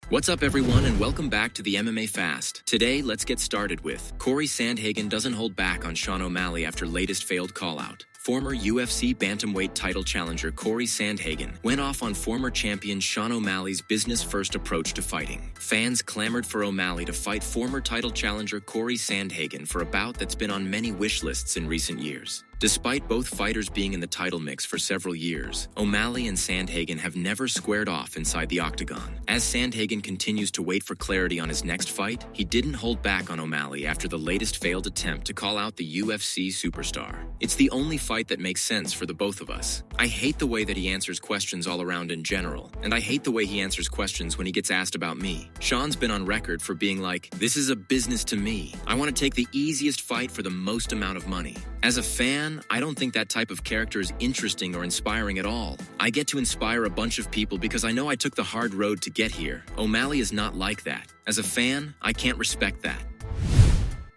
What's up, everyone, and welcome back to the MMA Fast. Today, let's get started with Cory Sandhagen doesn't hold back on Sean O'Malley after latest failed call-out. Former UFC bantamweight title challenger Cory Sandhagen went off on former champion Sean O'Malley's business-first approach to fighting. Fans clamored for O'Malley to fight former title challenger Cory Sandhagen for a bout that's been on many wish lists in recent years. Despite both fighters being in the title mix for several years, O'Malley and Sandhagen have never squared off inside the octagon. As Sandhagen continues to wait for clarity on his next fight, he didn't hold back on O'Malley after the latest failed attempt to call out the UFC superstar. It's the only fight that makes sense for the both of us. I hate the way that he answers questions all around in general, and I hate the way he answers questions when he gets asked about me. Sean's been on record for being like, "This is a business to me. I want to take the easiest fight for the most amount of money." As a fan, I don't think that type of character is interesting or inspiring at all. I get to inspire a bunch of people because I know I took the hard road to get here. O'Malley is not like that. As a fan, I can't respect that.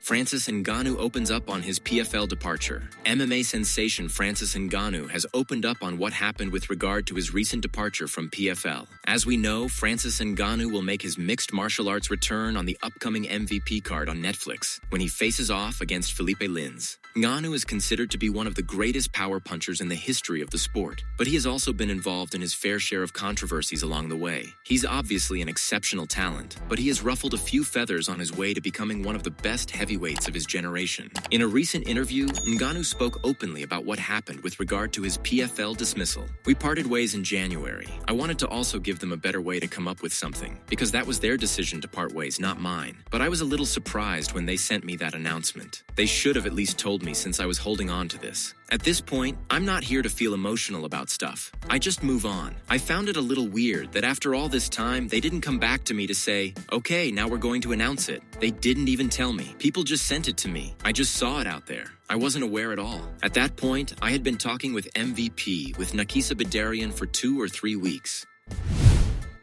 Francis Ngannou opens up on his PFL departure. MMA sensation Francis Ngannou has opened up on what happened with regard to his recent departure from PFL. As we know, Francis Ngannou will make his mixed martial arts return on the upcoming MVP card on Netflix when he faces off against Felipe Lins. Ngannou is considered to be one of the greatest power punchers in the history of the sport, but he has also been involved in his fair share of controversies along the way. He's obviously an exceptional talent, but he has ruffled a few feathers on his way to becoming one of the best heavyweights of his generation. In a recent interview, Ngannou spoke openly about what happened with regard to his PFL dismissal. "We parted ways in January. I wanted to also give them a better way to come up with something, because that was their decision to part ways, not mine. But I was a little surprised when they sent me that announcement. They should have at least told me since I was holding on to this. At this point, I'm not here to feel emotional about stuff. I just move on. I found it a little weird that after all this time, they didn't come back to me to say, okay, now we're going to announce it. They didn't even tell me. People just sent it to me. I just saw it out there. I wasn't aware at all. At that point, I had been talking with MVP, with Nakisa Bidarian for 2 or 3 weeks.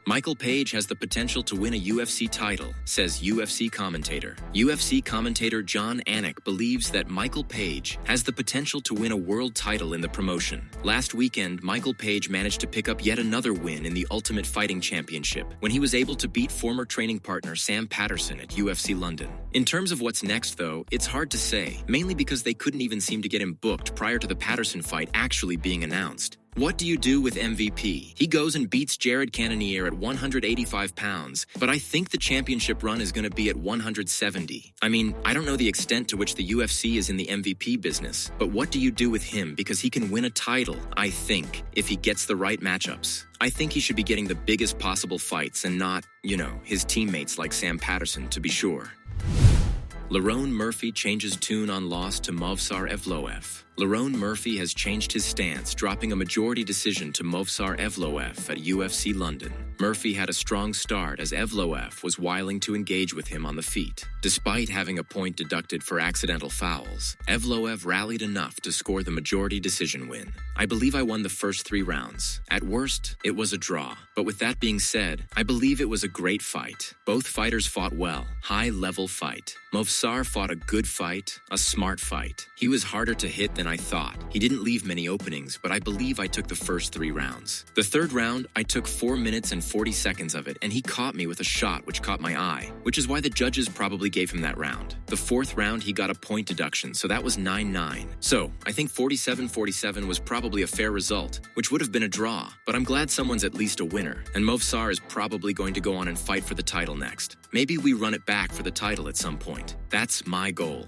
Michael Page has the potential to win a UFC title, says UFC commentator. UFC commentator Jon Anik believes that Michael Page has the potential to win a world title in the promotion. Last weekend, Michael Page managed to pick up yet another win in the Ultimate Fighting Championship when he was able to beat former training partner Sam Patterson at UFC London. In terms of what's next, though, it's hard to say, mainly because they couldn't even seem to get him booked prior to the Patterson fight actually being announced. What do you do with MVP? He goes and beats Jared Cannonier at 185 pounds, but I think the championship run is going to be at 170. I mean, I don't know the extent to which the UFC is in the MVP business, but what do you do with him? Because he can win a title, I think, if he gets the right matchups. I think he should be getting the biggest possible fights and not, his teammates like Sam Patterson, to be sure. Lerone Murphy changes tune on loss to Movsar Evloev. Lerone Murphy has changed his stance, dropping a majority decision to Movsar Evloev at UFC London. Murphy had a strong start as Evloev was wiling to engage with him on the feet. Despite having a point deducted for accidental fouls, Evloev rallied enough to score the majority decision win. I believe I won the first 3 rounds. At worst, it was a draw. But with that being said, I believe it was a great fight. Both fighters fought well, high-level fight. Movsar fought a good fight, a smart fight. He was harder to hit than I thought. He didn't leave many openings, but I believe I took the first 3 rounds. The third round, I took 4 minutes and 40 seconds of it, and he caught me with a shot which caught my eye, which is why the judges probably gave him that round. The 4th round, he got a point deduction, so that was 9-9. So, I think 47-47 was probably a fair result, which would have been a draw, but I'm glad someone's at least a winner, and Movsar is probably going to go on and fight for the title next. Maybe we run it back for the title at some point. That's my goal.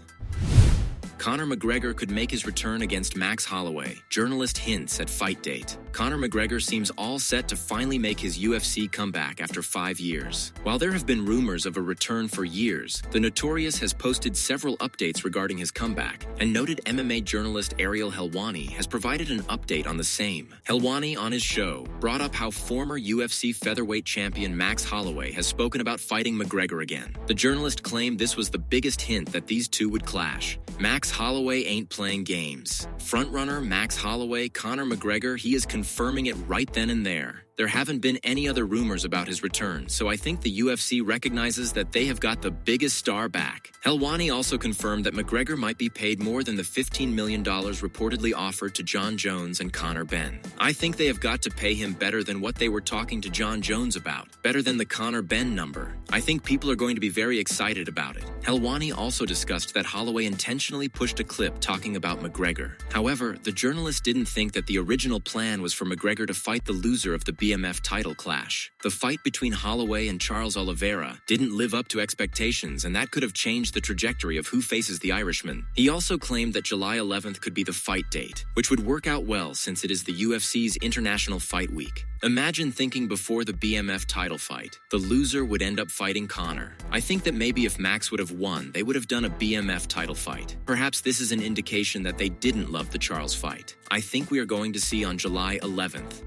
Conor McGregor could make his return against Max Holloway. Journalist hints at fight date. Conor McGregor seems all set to finally make his UFC comeback after 5 years. While there have been rumors of a return for years, the Notorious has posted several updates regarding his comeback, and noted MMA journalist Ariel Helwani has provided an update on the same. Helwani, on his show, brought up how former UFC featherweight champion Max Holloway has spoken about fighting McGregor again. The journalist claimed this was the biggest hint that these two would clash. Max Holloway ain't playing games. Frontrunner Max Holloway, Conor McGregor, he is confirming it right then and there. There haven't been any other rumors about his return, so I think the UFC recognizes that they have got the biggest star back. Helwani also confirmed that McGregor might be paid more than the $15 million reportedly offered to Jon Jones and Conor Ben. I think they have got to pay him better than what they were talking to Jon Jones about, better than the Conor Ben number. I think people are going to be very excited about it. Helwani also discussed that Holloway intentionally pushed a clip talking about McGregor. However, the journalist didn't think that the original plan was for McGregor to fight the loser of the BMF title clash. The fight between Holloway and Charles Oliveira didn't live up to expectations, and that could have changed the trajectory of who faces the Irishman. He also claimed that July 11th could be the fight date, which would work out well since it is the UFC's International Fight Week. Imagine thinking before the BMF title fight, the loser would end up fighting Conor. I think that maybe if Max would have won, they would have done a BMF title fight. Perhaps this is an indication that they didn't love the Charles fight. I think we are going to see on July 11th.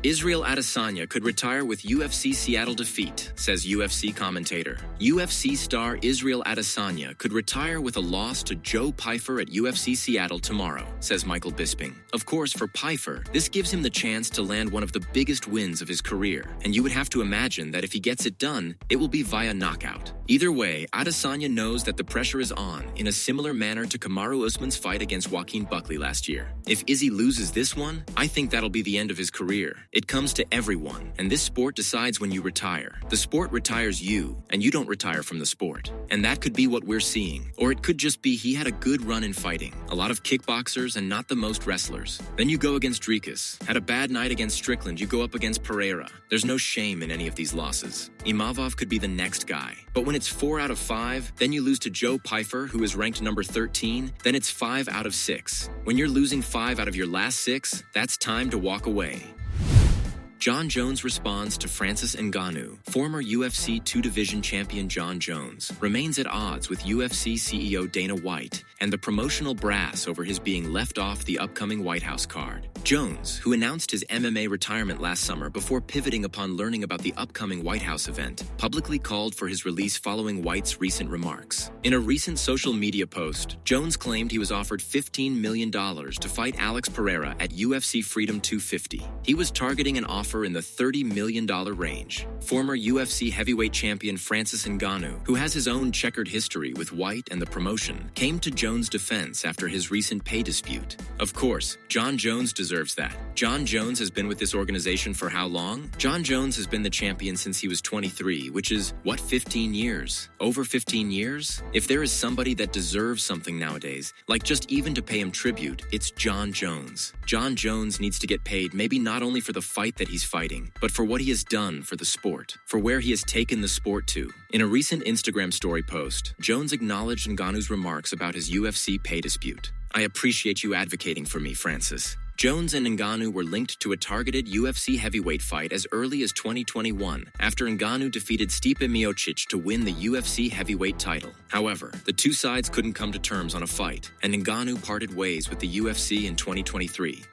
Israel Adesanya could retire with UFC Seattle defeat, says UFC commentator. UFC star Israel Adesanya could retire with a loss to Joe Pyfer at UFC Seattle tomorrow, says Michael Bisping. Of course, for Pyfer, this gives him the chance to land one of the biggest wins of his career, and you would have to imagine that if he gets it done, it will be via knockout. Either way, Adesanya knows that the pressure is on, in a similar manner to Kamaru Usman's fight against Joaquin Buckley last year. If Izzy loses this one, I think that'll be the end of his career. It comes to everyone, and this sport decides when you retire. The sport retires you, and you don't retire from the sport. And that could be what we're seeing. Or it could just be he had a good run in fighting. A lot of kickboxers and not the most wrestlers. Then you go against Dricus. Had a bad night against Strickland, you go up against Pereira. There's no shame in any of these losses. Imavov could be the next guy. But when it's 4 out of 5, then you lose to Joe Pyfer, who is ranked number 13, then it's 5 out of 6. When you're losing 5 out of your last 6, that's time to walk away. Jon Jones responds to Francis Ngannou. Former UFC 2-division champion Jon Jones remains at odds with UFC CEO Dana White and the promotional brass over his being left off the upcoming White House card. Jones, who announced his MMA retirement last summer before pivoting upon learning about the upcoming White House event, publicly called for his release following White's recent remarks. In a recent social media post, Jones claimed he was offered $15 million to fight Alex Pereira at UFC Freedom 250. He was targeting an offer in the $30 million range. Former UFC heavyweight champion Francis Ngannou, who has his own checkered history with White and the promotion, came to Jones' defense after his recent pay dispute. Of course, Jon Jones deserves that. Jon Jones has been with this organization for how long? Jon Jones has been the champion since he was 23, which is, 15 years? Over 15 years? If there is somebody that deserves something nowadays, like just even to pay him tribute, it's Jon Jones. Jon Jones needs to get paid maybe not only for the fight that he's fighting, but for what he has done for the sport, for where he has taken the sport to. In a recent Instagram story post, Jones acknowledged Ngannou's remarks about his UFC pay dispute. "I appreciate you advocating for me, Francis." Jones and Ngannou were linked to a targeted UFC heavyweight fight as early as 2021, after Ngannou defeated Stipe Miocic to win the UFC heavyweight title. However, the two sides couldn't come to terms on a fight, and Ngannou parted ways with the UFC in 2023.